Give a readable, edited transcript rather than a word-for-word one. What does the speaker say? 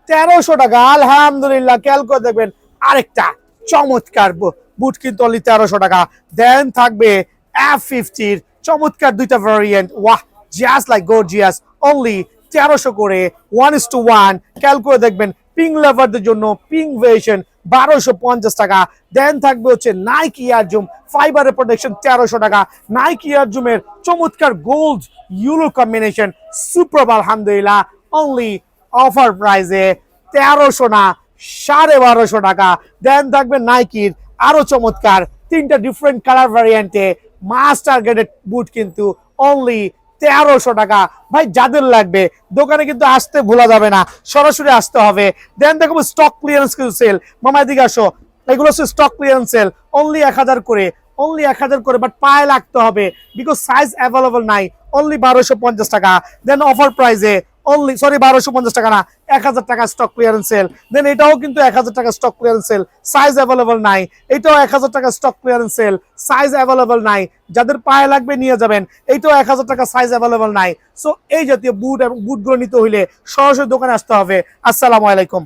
1300 টাকা। আলহামদুলিল্লাহ, খেয়াল করে দেখবেন আরেকটা চমৎকার বুট কিন্তু অনলি 1300 টাকা। দেন থাকবে F50 চমৎকার দুইটা ভ্যারিয়েন্ট, ওয়াহ জাস্ট লাইক গর্জিয়াস, অনলি 1300 করে 1:1। খেয়াল করে দেখবেন পিঙ্ক লাভারদের জন্য পিঙ্ক ভার্সন 1250 টাকা। দেন থাকবে হচ্ছে নাইকি এয়ার জুম ফাইবারের প্রোটেকশন 1300 টাকা। নাইকি এয়ার জুমের চমৎকার গোল্ড ইউরো কম্বিনেশন সুপার, আলহামদুলিল্লাহ অনলি অফার প্রাইসে 1300 না 1250 টাকা। দেন থাকবে নাইকির আরো চমৎকার তিনটা ডিফারেন্ট কালার ভ্যারিয়েন্টে মাস্টার গ্রেডেড বুট কিন্তু অনলি 1300 টাকা। ভাই যাদের লাগবে দোকানে কিন্তু আসতে ভোলা যাবে না, সরাসরি আসতে হবে। দেন দেখো স্টক ক্লিয়ারেন্স কিন্তু সেল, মামা এদিকে আসো, এগুলো হচ্ছে স্টক ক্লিয়ারেন্স সেল, অনলি 1000 করে, অনলি 1000 করে, বাট পায়ে লাগতে হবে বিকজ সাইজ অ্যাভেলেবল নাই, অনলি 1250 টাকা। দেন অফার প্রাইসে অনলি, সরি 1250 টাকা না, 1000 টাকা স্টক ক্লিয়ারেন্স সেল। দেন এটাও কিন্তু 1000 টাকা stock clearance sale, size available নাই, এটাও 1000 টাকা stock clearance sale, size available নাই। যাদের পায়ে লাগবে নিয়ে যাবেন, এইটাও 1000 টাকা, সাইজ অ্যাভেলেবল নাই। সো এই জাতীয় বুট এবং বুটগুলো নিতে হইলে সরাসরি দোকানে আসতে হবে। আসসালামু আলাইকুম।